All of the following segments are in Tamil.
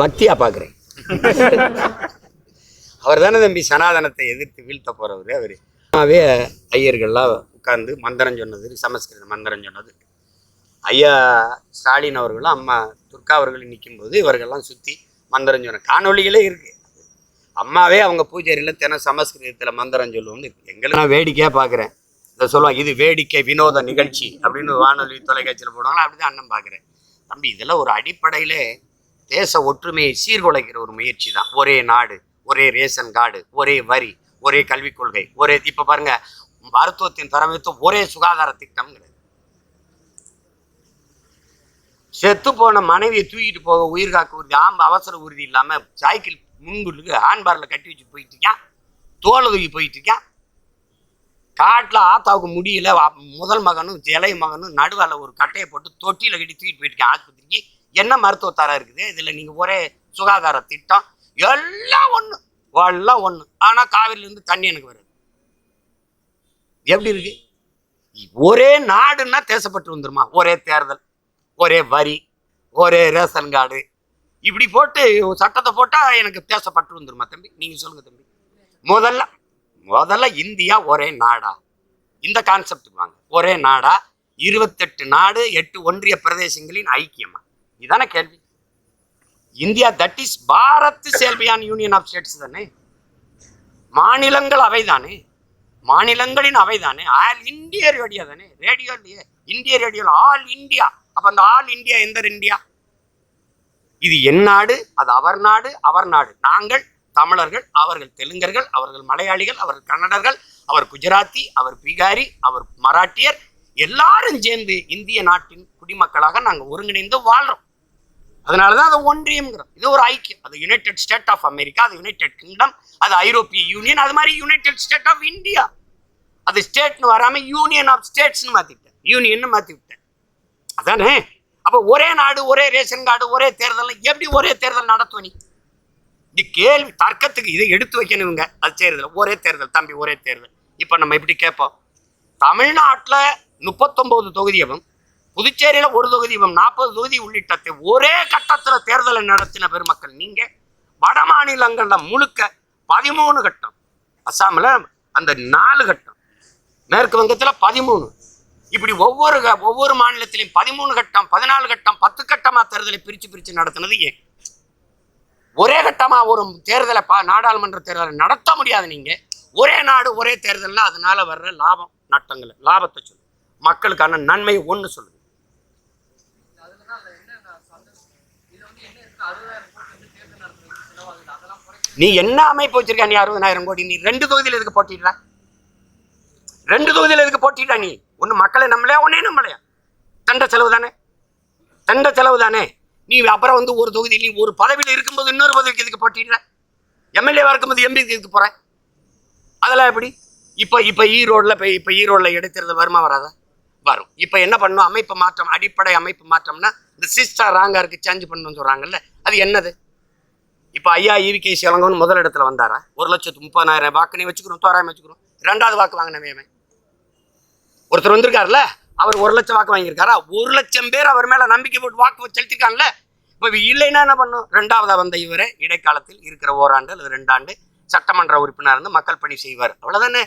பக்தியா பாக்குறேன். அவர் தானே தம்பி சனாதனத்தை எதிர்த்து வீழ்த்த போறவர். அவரு ஐயர்கள்லாம் உட்கார்ந்து மந்திரம் சொன்னது, சமஸ்கிருத மந்திரம் சொன்னது. ஐயா ஸ்டாலின் அவர்களும் அம்மா துர்கா அவர்களும் நிற்கும்போது இவர்கள்லாம் சுற்றி மந்திரம் சொன்ன காணொலிகளே இருக்கு. அம்மாவே அவங்க பூஜையில் தினம் சமஸ்கிருதத்தில் மந்திரம் சொல்லுவோம்னு இருக்கு. எங்களுக்கு நான் வேடிக்கையாக பார்க்குறேன். இதை சொல்லுவாங்க, இது வேடிக்கை வினோத நிகழ்ச்சி அப்படின்னு வானொலி தொலைக்காட்சியில் போடுவாங்களா, அப்படிதான் அண்ணன் பார்க்குறேன். தம்பி, இதெல்லாம் ஒரு அடிப்படையில் தேச ஒற்றுமையை சீர்குலைக்கிற ஒரு முயற்சி தான். ஒரே நாடு, ஒரே ரேஷன் கார்டு, ஒரே வரி, ஒரே கல்விக் கொள்கை, ஒரே இப்போ பாருங்க மருத்துவத்தின் தரமைத்து ஒரே சுகாதார திட்டம்ங்கிறது. செத்து போன மனைவியை தூக்கிட்டு போக உயிர் காக்க உறுதி, அவசர உறுதி இல்லாம சைக்கிள் முன்குள்ளுக்கு ஹேண்ட்பாரில் கட்டி வச்சு போயிட்டு இருக்கான், தோலை தூக்கி போயிட்டு இருக்கான். காட்டில் ஆத்தாவுக்கு முடியல, முதல் மகனும் இளைய மகனும் நடுவால ஒரு கட்டையை போட்டு தொட்டியில் கட்டி தூக்கிட்டு போயிட்டு இருக்கேன் ஆஸ்பத்திரிக்கு. என்ன மருத்துவத்தரம் இருக்குது இதில்? நீங்கள் ஒரே சுகாதார திட்டம், எல்லாம் ஒன்று, எல்லாம் ஒன்று. ஆனால் காவிரியிலேருந்து தண்ணி எனக்கு வருது. எப்படி இருக்கு? ஒரே நாடுன்னா தேசப்பட்டு வந்துருமா? ஒரே தேர்தல், ஒரே வரி, ஒரே ரேஷன் கார்டு, இப்படி போட்டு சட்டத்தை போட்டால் எனக்கு தேசப்பட்டு வந்துருமா தம்பி? நீங்கள் சொல்லுங்க தம்பி. முதல்ல இந்தியா ஒரே நாடா? இந்த கான்செப்டுக்கு வாங்க. ஒரே நாடா? 28 நாடு, 8 ஒன்றிய பிரதேசங்களின் ஐக்கியமா? இதான கேள்வி. இந்தியா தட் இஸ் பாரத் செல்வியான் யூனியன் ஆஃப் ஸ்டேட்ஸ் தானே. மாநிலங்கள் அவை தானே, மாநிலங்களின் அவை தானே. ஆல் இந்தியா ரேடியோ தானே. ரேடியோ இல்லையே, இந்திய ரேடியோல ஆல் இந்தியா. அப்ப அந்த ஆல் இந்தியா எந்த இந்தியா? இது என் நாடு, அது அவர் நாடு, அவர் நாடு. நாங்கள் தமிழர்கள், அவர்கள் தெலுங்கர்கள், அவர்கள் மலையாளிகள், அவர்கள் கன்னடர்கள், அவர் குஜராத்தி, அவர் பீகாரி, அவர் மராட்டியர், எல்லாரும் சேர்ந்து இந்திய நாட்டின் குடிமக்களாக நாங்கள் ஒருங்கிணைந்து வாழ்றோம். அதனாலதான் அதை ஒன்றியம்ங்கிறோம். இது ஒரு ஐக்கியம். அது யுனைடெட் ஸ்டேட் ஆஃப் அமெரிக்கா, அது யுனைடெட் கிங்டம், அது ஐரோப்பிய யூனியன், அது மாதிரி யுனைடெட் ஸ்டேட் ஆஃப் இந்தியா. அது ஸ்டேட்னு வராம யூனியன் ஆஃப் ஸ்டேட்ஸ்னு மாத்திட்டேன், யூனியன் மாத்தி விட்டேன். அதானே? அப்ப ஒரே நாடு, ஒரே ரேஷன் கார்டு, ஒரே தேர்தல், எப்படி ஒரே தேர்தல் நடத்துவ நீ? இது கேள்வி. தர்க்கத்துக்கு இதை எடுத்து வைக்கணுங்க. அது செய்யறதில்ல. ஒரே தேர்தல் தம்பி, ஒரே தேர்தல். இப்ப நம்ம எப்படி கேட்போம்? தமிழ்நாட்டில் 39 தொகுதியும், புதுச்சேரியில 1 தொகுதியும், 40 தொகுதி உள்ளிட்ட ஒரே கட்டத்துல தேர்தலை நடத்தின பெருமக்கள் நீங்க. வட மாநிலங்கள்ல முழுக்க 13 கட்டம், அசாமில் அந்த 4 கட்டம், மேற்கு வங்கத்துல 13, இப்படி ஒவ்வொரு மாநிலத்திலையும் 13 கட்டம், 14 கட்டம், 10 கட்டமா தேர்தலை பிரிச்சு நடத்தினது ஏன்? ஒரே கட்டமா ஒரு தேர்தலை நாடாளுமன்ற தேர்தலை நடத்த முடியாது. நீங்க ஒரே நாடு ஒரே தேர்தல்னா அதனால வர்ற லாபம் நட்டங்களை, லாபத்தை சொல்லு, மக்களுக்கான நன்மை ஒண்ணு சொல்லுங்க. நீ என்ன அமைப்பு வச்சிருக்க? நீ 60,000 கோடி, நீ 2 தொகுதியில் எதுக்கு போட்டிடுற? 2 தொகுதியில் எதுக்கு போட்டிடுற? நீ ஒண்ணு மக்களை நம்மளையா, ஒன்னே நம்மளையா? தண்ட செலவு தானே, தண்ட செலவு தானே. நீ அப்புறம் ஒரு தொகுதி, நீ ஒரு பதவியில் இருக்கும்போது இன்னொரு பதவிக்கு எதுக்கு போட்டிடுற? எம்எல்ஏவா இருக்கும்போது எம்பிக்கு எதுக்கு போற? அதெல்லாம் எப்படி? இப்ப ஈரோடுல இடைத்தேர்தல் வருமா வராதா? வரும். இப்ப என்ன பண்ணணும்? அமைப்பு மாற்றம், அடிப்படை அமைப்பு மாற்றம்னா இந்த சிஸ்டர் ராங்கா இருக்கு, சேஞ்ச் பண்ணணும்னு சொல்றாங்கல்ல, அது என்னது? இப்ப ஐயா ஈவி.கே. இளங்கோவன் முதல் இடத்துல வந்தாரா? 1,30,000 வாக்கு நீ வச்சுக்கிறோம், தோராயம் வச்சுக்கிறோம். 2வது வாக்கு வாங்கினவே ஒருத்தர் வந்திருக்காருல்ல, அவர் 1 லட்சம் வாக்கு வாங்கியிருக்காரா? 1 லட்சம் பேர் அவர் மேல நம்பிக்கை போட்டு வாக்கு செலுத்திருக்காங்கல்ல. இப்ப இல்லைன்னா என்ன பண்ணும்? 2வதா வந்த இவரை இடைக்காலத்தில் இருக்கிற ஓராண்டு அல்லது 2 ஆண்டு சட்டமன்ற உறுப்பினர் இருந்து மக்கள் பணி செய்வார். அவ்வளவுதானே.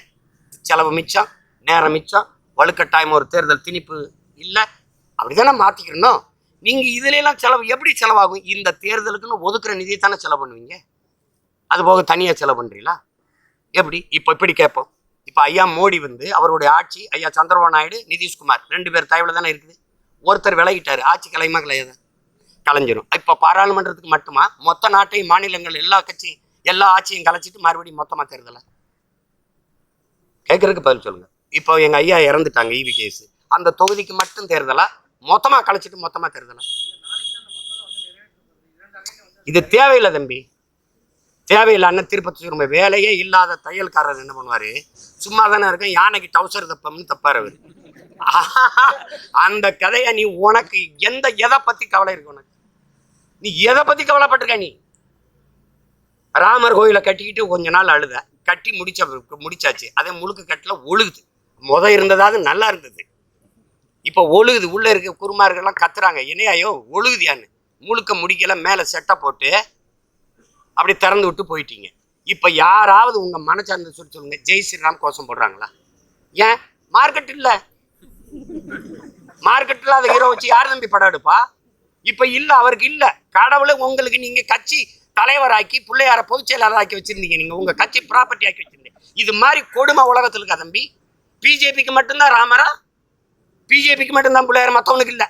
செலவு மிச்சம், நேரம் மிச்சம், வலுக்கட்டாயம் ஒரு தேர்தல் திணிப்பு இல்லை. அப்படிதானே மாத்திக்கணும். நீங்க இதுல எல்லாம் செலவு எப்படி செலவாகும்? இந்த தேர்தலுக்குன்னு ஒதுக்குற நிதியை தானே செலவு பண்ணுவீங்க. அது போக தனியா செலவு பண்றீங்களா? எப்படி? இப்படி கேட்போம். இப்ப ஐயா மோடி அவருடைய ஆட்சி, ஐயா சந்திரபாபு நாயுடு, நிதிஷ்குமார் 2 பேர் தயவுல தானே இருக்குது. ஒருத்தர் விலகிட்டாரு, ஆட்சி கலையுமா கலையாது? கலைஞ்சிரும். இப்ப பாராளுமன்றத்துக்கு மட்டுமா? மொத்த நாட்டையும், மாநிலங்கள் எல்லா ஆட்சியும் கலைச்சிட்டு மறுபடியும் மொத்தமா தேர்தல? கேட்கறதுக்கு பதில் சொல்லுங்க. இப்போ எங்க ஐயா இறந்துட்டாங்க, ஈவி.கே. அந்த தொகுதிக்கு மட்டும் தேர்தலா? மொத்தமா கலைச்சிட்டு மொத்தமா தேர்தலா? இது தேவையில்லை தம்பி, தேவையில்லை. அண்ணன் திருப்பதி சொல்லுங்க, வேலையே இல்லாத தையல்காரர் என்ன பண்ணுவாரு? சும்மா தானே இருக்கேன், யானைக்கு டவுசர் தப்பம்னு தப்பாரு அவரு. அந்த கதையை நீ உனக்கு எதை பத்தி கவலை இருக்கு? உனக்கு நீ எதை பத்தி கவலைப்பட்டிருக்க? நீ ராமர் கோயிலை கட்டிக்கிட்டு கொஞ்ச நாள் அழுத, கட்டி முடிச்சாச்சு. அதே முழுக்க கட்டல ஒழுகுது. இருந்ததாவது நல்லா இருந்தது, இப்ப ஒழுகுது. உள்ள இருக்க குருமார்கள்லாம் கத்துறாங்க, என்னையாயோ ஒழுகுதியான்னு. முழுக்க முடிக்கல, மேலே செட்டை போட்டு அப்படி திறந்து விட்டு போயிட்டீங்க. இப்போ யாராவது உங்கள் மனசார்ந்த சொல்லி சொல்லுங்க, ஜெய் ஸ்ரீராம் கோஷம் போடுறாங்களா? ஏன்? மார்க்கெட் இல்லை. மார்க்கெட்டில் அதை ஹீரோ வச்சு யார் தம்பி படம் எடுப்பா? இப்போ இல்லை, அவருக்கு இல்லை. கடவுளை உங்களுக்கு நீங்கள் கட்சி தலைவராக்கி பிள்ளையார பொதுச் செயலாளராக்கி வச்சிருந்தீங்க. நீங்கள் உங்கள் கட்சி ப்ராப்பர்ட்டி ஆக்கி வச்சிருந்தீங்க. இது மாதிரி கொடுமை உலகத்தில் இருக்கா தம்பி? பிஜேபிக்கு மட்டும்தான் ராமரா? பிஜேபிக்கு மட்டும்தான் பிள்ளையார், மற்றவனுக்கு இல்லை.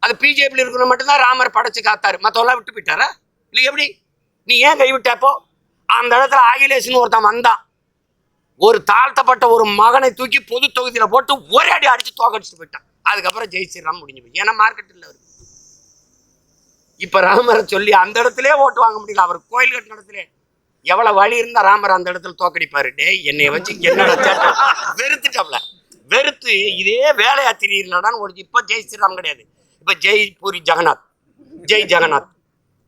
அது பிஜேபியில் இருக்கிறவங்க மட்டும்தான் ராமர் படைச்சு காத்தாரு, மற்றவெல்லாம் விட்டு போயிட்டாரா? இல்லை எப்படி? நீ ஏன் கைவிட்டப்போ? அந்த இடத்துல அகிலேஷ்னு ஒருத்தன் வந்தான், ஒரு தாழ்த்தப்பட்ட ஒரு மகனை தூக்கி பொது தொகுதியில் போட்டு ஒரே அடி அடிச்சு தோக்கடிச்சுட்டு போயிட்டான். அதுக்கப்புறம் ஜெய் ஸ்ரீராம் முடிஞ்சு போய். ஏன்னா மார்க்கெட் இல்லை அவருக்கு. இப்ப ராமரை சொல்லி அந்த இடத்துல ஓட்டு வாங்க முடியல. அவர் கோயில் கட்டின இடத்துல எவ்வளவு வழி இருந்தா ராமர் அந்த இடத்துல தோக்கடிப்பாரு. டே என்னைய வச்சு என்னோட சேட்டை வெறுத்துட்டாப்ல. வெறுத்து இதே வேலையா திடீர்னு ஓடிச்சு. இப்ப ஜெய் ஸ்ரீராம் கிடையாது, இப்ப ஜெய் பூரி ஜெகநாத், ஜெய் ஜெகநாத்.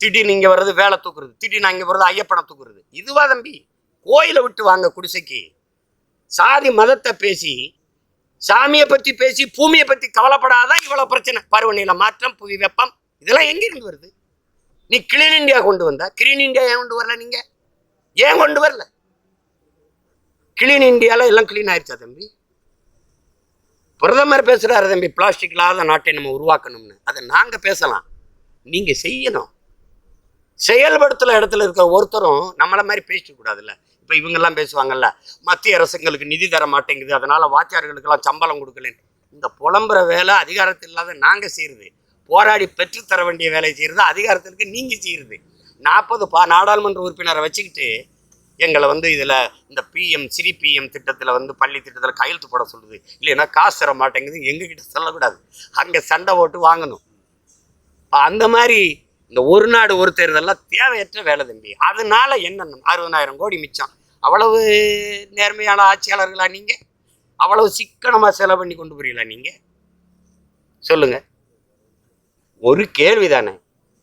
திடீர்னு இங்க வர்றது வேலை தூக்குறது, திடீர்னு அங்க வர்றது ஐயப்பனை தூக்குறது. இதுவா தம்பி? கோயிலை விட்டு வாங்க குடிசைக்கு. சாதி மதத்தை பேசி, சாமியை பத்தி பேசி, பூமியை பத்தி கவலைப்படாதான் இவ்வளவு பிரச்சனை. பருவநிலை மாற்றம், புவி வெப்பம், இதெல்லாம் எங்கிருந்து வருது? நீ கிளீன் இந்தியா கொண்டு வந்தா, கிளீன் இந்தியா ஏன் கொண்டு வரல? நீங்க ஏன் கொண்டு வரல? கிளீன் இந்தியால எல்லாம் கிளீன் ஆயிடுச்சா தம்பி? பிரதமர் பேசுறாரு தம்பி, பிளாஸ்டிக் இல்லாத நாட்டை நம்ம உருவாக்கணும்னு. அதை நாங்க பேசலாம், நீங்க செய்யணும். செயல்படுத்துற இடத்துல இருக்கிற ஒருத்தரும் நம்மள மாதிரி பேசிக்க கூடாதுல்ல. இப்ப இவங்க எல்லாம் பேசுவாங்கல்ல, மத்திய அரசுங்களுக்கு நிதி தர மாட்டேங்குது, அதனால வாத்தியார்களுக்கெல்லாம் சம்பளம் கொடுக்கலன்னு. இந்த புலம்புற வேலை அதிகாரத்தில் இல்லாத நாங்க செய்யறது, போராடி பெற்று தர வேண்டிய வேலையை செய்யறது அதிகாரத்திற்கு நீங்க செய்யறது. 40 நாடாளுமன்ற உறுப்பினரை வச்சுக்கிட்டு எங்களை இதுல இந்த பிஎம் சிறி பிஎம் திட்டத்துல பள்ளி திட்டத்துல கையெழுத்து போட சொல்லுது, இல்லைன்னா காசு தர மாட்டேங்குது எங்ககிட்ட சொல்லக்கூடாது, அங்க சண்டை போட்டு வாங்கணும். அந்த மாதிரி இந்த ஒரு நாடு ஒரு தேர்தல்லாம் தேவையற்ற வேலை தம்பி. அதனால என்ன, 60,000 கோடி மிச்சம். அவ்வளவு நேர்மையான ஆட்சியாளர்களா நீங்க? அவ்வளவு சிக்கனமா செலவு பண்ணி கொண்டு போறீங்களா நீங்க? சொல்லுங்க. ஒரு கேள்விதானே.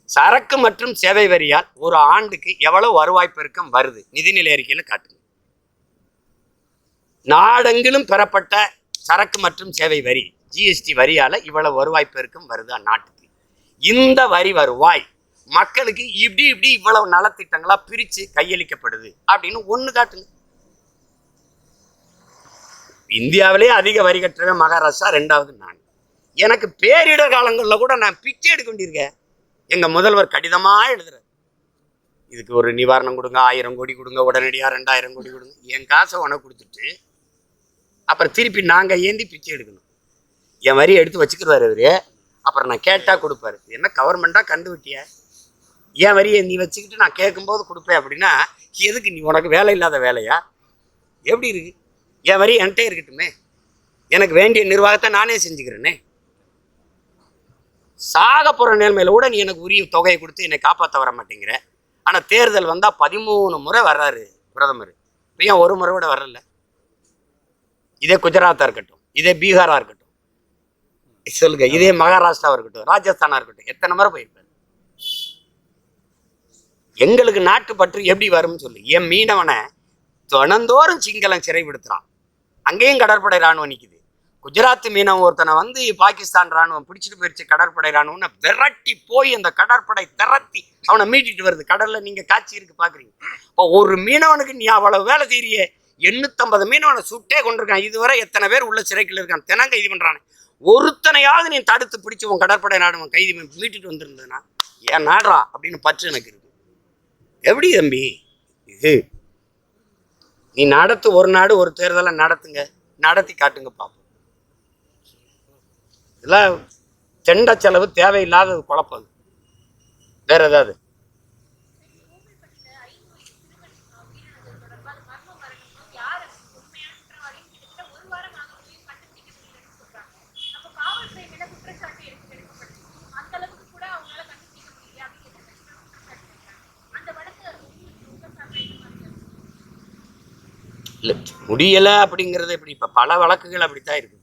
சரக்கு மற்றும் சேவை வரியால் ஒரு ஆண்டுக்கு எவ்வளவு வருவாய் பெருக்கம் வருது? நிதிநிலை அறிக்கையில காட்டுங்க. நாடெங்கிலும் பெறப்பட்ட சரக்கு மற்றும் சேவை வரி, ஜிஎஸ்டி வரியால இவ்வளவு வருவாய் பெருக்கம் வருதா நாட்டுக்கு? இந்த வரி வருவாய் மக்களுக்கு இப்படி இப்படி இவ்வளவு நலத்திட்டங்களா பிரிச்சு கையளிக்கப்படுது அப்படின்னு ஒண்ணு காட்டுங்க. இந்தியாவிலே அதிக வரி கட்டுறவன் மகாராஷ்டிரா, 2வது நான். எனக்கு பேரிடர் காலங்களில் கூட நான் பிச்சை எடுக்க வேண்டியிருக்கேன். எங்க முதல்வர் கடிதமா எழுதுற, இதுக்கு ஒரு நிவாரணம் கொடுங்க, 1000 கோடி கொடுங்க, உடனடியா 2000 கோடி கொடுங்க. என் காசை உனக்கு கொடுத்துட்டு அப்புறம் திருப்பி நாங்க ஏந்தி பிச்சை எடுக்கணும். என் வரி எடுத்து வச்சுக்கிறாரு அவரு, அப்புறம் நான் கேட்டா கொடுப்பாரு. என்ன கவர்மெண்டா கண்டு விட்டிய? என் வரியை நீ வச்சுக்கிட்டு நான் கேட்கும்போது கொடுப்பேன் அப்படின்னா எதுக்கு? நீ உனக்கு வேலை இல்லாத வேலையா? எப்படி இருக்கு? என் வரி என்கிட்ட இருக்கட்டுமே, எனக்கு வேண்டிய நிர்வாகத்தை நானே செஞ்சுக்கிறேனே. சாக போற நிலைமையில கூட நீ எனக்கு உரிய தொகையை கொடுத்து என்னை காப்பாற்ற வர மாட்டேங்கிற. ஆனா தேர்தல் வந்தா 13 முறை வர்றாரு பிரதமர், இப்ப ஏன் ஒரு முறை கூட வரல? இதே குஜராத்தா இருக்கட்டும், இதே பீகாரா இருக்கட்டும், சொல்லுங்க, இதே மகாராஷ்டிராவா இருக்கட்டும், ராஜஸ்தானா இருக்கட்டும், எத்தனை முறை போயிருப்பாரு? எங்களுக்கு நாட்டு பற்று எப்படி வரும்னு சொல்லு. என் மீனவனை தினந்தோறும் சிங்களம் சிறைப்படுத்துறான், அங்கேயும் கடற்படை ராணுவம் நிக்குது. குஜராத் மீனவன் ஒருத்தனை பாகிஸ்தான் ராணுவம் பிடிச்சிட்டு போயிடுச்சு, கடற்படை ராணுவம்னு விரட்டி போய் அந்த கடற்படை திரட்டி அவனை மீட்டிட்டு வருது. கடல்ல நீங்க காட்சி இருக்கு பாக்குறீங்க. இப்போ ஒரு மீனவனுக்கு நீ அவ்வளவு வேலை செய்யறியே, 850 மீனவனை சுட்டே கொண்டிருக்கான். இதுவரை எத்தனை பேர் உள்ள சிறைக்குள்ள இருக்கான், தினம் கைது பண்றானே. ஒருத்தனையாவது நீ தடுத்து பிடிச்சு உன் கடற்படை ராணுவம் கைது மீட்டிட்டு வந்திருந்ததுன்னா ஏன் நாடுறா அப்படின்னு பற்று எனக்கு இருக்கு. எப்படி தம்பி இது? நீ நடத்து, ஒரு நாடு ஒரு தேர்தலை நடத்துங்க, நடத்தி காட்டுங்க பாப்போம். இதெல்லாம் தெண்ட செலவு தேவையில்லாத குழப்பம். வேற ஏதாவது? இல்லை முடியலை அப்படிங்கிறது எப்படி? இப்போ பல வழக்குகள் அப்படித்தான் இருக்குது.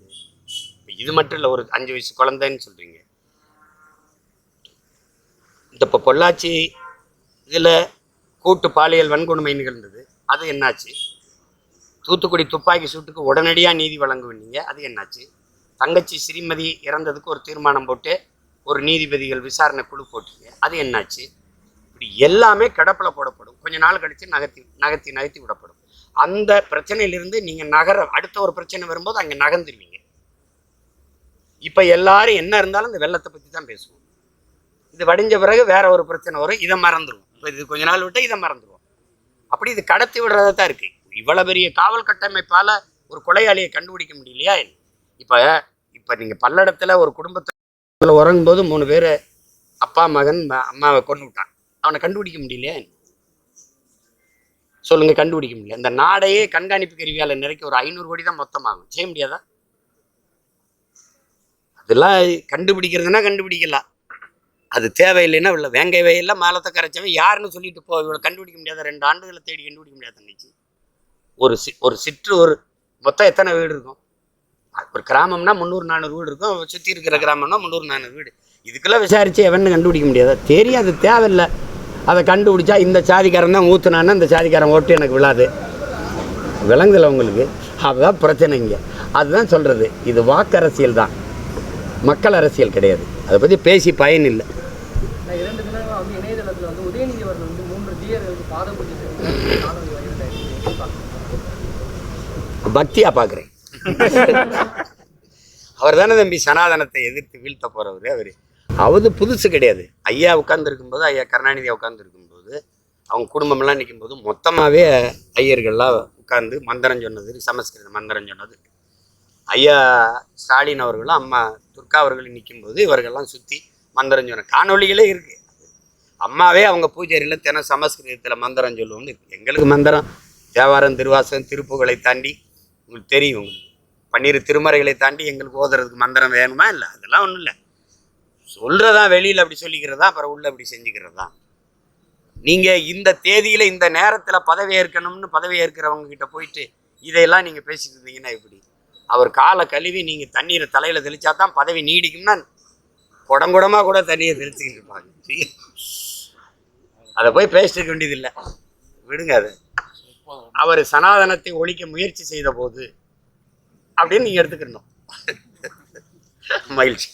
இது மட்டும் இல்லை, ஒரு 5 வயசு குழந்தைன்னு சொல்றீங்க. இந்த இப்போ பொள்ளாச்சி இதில் கூட்டு பாலியல் வன்கொடுமை நிகழ்ந்தது, அது என்னாச்சு? தூத்துக்குடி துப்பாக்கி சூட்டுக்கு உடனடியாக நீதி வழங்குவீங்க, அது என்னாச்சு? தங்கச்சி ஸ்ரீமதி இறந்ததுக்கு ஒரு தீர்மானம் போட்டு ஒரு நீதிபதிகள் விசாரணை குழு போட்டீங்க, அது என்னாச்சு? இப்படி எல்லாமே கிடப்பில் போடப்படும். கொஞ்ச நாள் கழித்து நகர்த்தி விடப்படும். அந்த பிரச்சனையிலிருந்து நீங்கள் அடுத்த ஒரு பிரச்சனை வரும்போது அங்கே நகர்ந்துருவீங்க. இப்போ எல்லாரும் என்ன இருந்தாலும் இந்த வெள்ளத்தை பற்றி தான் பேசுவோம். இது வடிஞ்ச பிறகு வேற ஒரு பிரச்சனை வரும், இதை மறந்துடுவோம். இப்போ இது கொஞ்ச நாள் விட்டு இதை மறந்துடுவோம். அப்படி இது கடத்தி விடுறதா தான் இருக்கு. இவ்வளவு பெரிய காவல் கட்டமைப்பால ஒரு கொலையாளியை கண்டுபிடிக்க முடியலையா? இப்போ நீங்கள் பல்லடத்தில் ஒரு குடும்பத்தில் உறங்கும் போது 3 பேர் அப்பா மகன் அம்மாவை கொண்டு விட்டான். அவனை கண்டுபிடிக்க முடியலையா? சொல்லுங்க, கண்டுபிடிக்க முடியல. இந்த நாடையே கண்காணிப்பு கருவியால் நிறைக்க ஒரு 500 கோடி தான் மொத்தமாகும். செய்ய முடியாதா? அதெல்லாம் கண்டுபிடிக்கிறதுனா கண்டுபிடிக்கலாம், அது தேவையில்லைன்னா இல்லை. வேங்கை வயலில் மாலத்தை கரைச்சவன் யாருன்னு சொல்லிட்டு போ. இவ்வளோ கண்டுபிடிக்க முடியாத 2 ஆண்டுகளை தேடி கண்டுபிடிக்க முடியாத தங்கச்சி. ஒரு மொத்தம் எத்தனை வீடு இருக்கும்? ஒரு கிராமம்னா 300-400 வீடு இருக்கும். சுற்றி இருக்கிற கிராமம்னா 300-400 வீடு. இதுக்கெல்லாம் விசாரிச்சு எவன்னு கண்டுபிடிக்க முடியாதா? தெரியும், அது தேவையில்லை. அதை கண்டுபிடிச்சா இந்த சாதிக்காரன் தான் ஊற்றுனான்னா இந்த சாதிக்காரன் ஓட்டு எனக்கு விழாது. விளங்குதில்லை உங்களுக்கு? அதுதான் பிரச்சனை இங்கே. அதுதான் சொல்கிறது, இது வாக்கு அரசியல் தான், மக்கள் அரசியல் கிடையாது. அதை பற்றி பேசி பயன் இல்லை. 2 தினங்களாக வந்து இணையதளத்தில் வந்து உதயநிதி அவர்கள் வந்து 3 ஜிஆர்களுக்கு பாதம் பூஜை பக்தியா பார்க்குறேன். அவர் தானே தம்பி சனாதனத்தை எதிர்த்து வீழ்த்த போகிறவர். அவது புதுசு கிடையாது. ஐயா உட்காந்துருக்கும்போது, ஐயா கருணாநிதியை உட்காந்துருக்கும்போது, அவங்க குடும்பமெல்லாம் நிற்கும்போது மொத்தமாகவே ஐயர்கள்லாம் உட்காந்து மந்திரம் சொன்னது, சமஸ்கிருத மந்திரம் சொன்னது. ஐயா ஸ்டாலின் அவர்களும் அம்மா துர்கா அவர்களும் நிற்கும்போது இவர்கள்லாம் சுற்றி மந்திரம் சொன்ன காணொலிகளே இருக்குது. அம்மாவே அவங்க பூஜையில் தினம் சமஸ்கிருதத்தில் மந்திரம் சொல்லுவோம்னு இருக்குது. எங்களுக்கு மந்திரம் தேவாரம், திருவாசகம், திருப்புகளை தாண்டி உங்களுக்கு தெரியும். உங்களுக்கு 12 திருமறைகளை தாண்டி எங்களுக்கு ஓதுறதுக்கு மந்திரம் வேணுமா? இல்லை, அதெல்லாம் ஒன்றும் இல்லை. சொல்கிறதா வெளியில் அப்படி சொல்லிக்கிறதா, அப்புறம் உள்ள அப்படி செஞ்சுக்கிறதா. நீங்கள் இந்த தேதியில் இந்த நேரத்தில் பதவி ஏற்கணும்னு பதவி ஏற்கிறவங்க கிட்ட போயிட்டு இதையெல்லாம் நீங்கள் பேசிட்டு இருந்தீங்கன்னா எப்படி? அவர் காலை கழுவி நீங்கள் தண்ணீரை தலையில் தெளிச்சா தான் பதவி நீடிக்கும்னா குடங்குடமாக கூட தண்ணியை தெளிச்சுக்கிட்டு இருப்பாங்க. அதை போய் பேசிட்டு வேண்டியதில்லை, விடுங்க. அது அவர் சனாதனத்தை ஒழிக்க முயற்சி செய்த போது அப்படின்னு நீங்கள் எடுத்துக்கணும். மகிழ்ச்சி.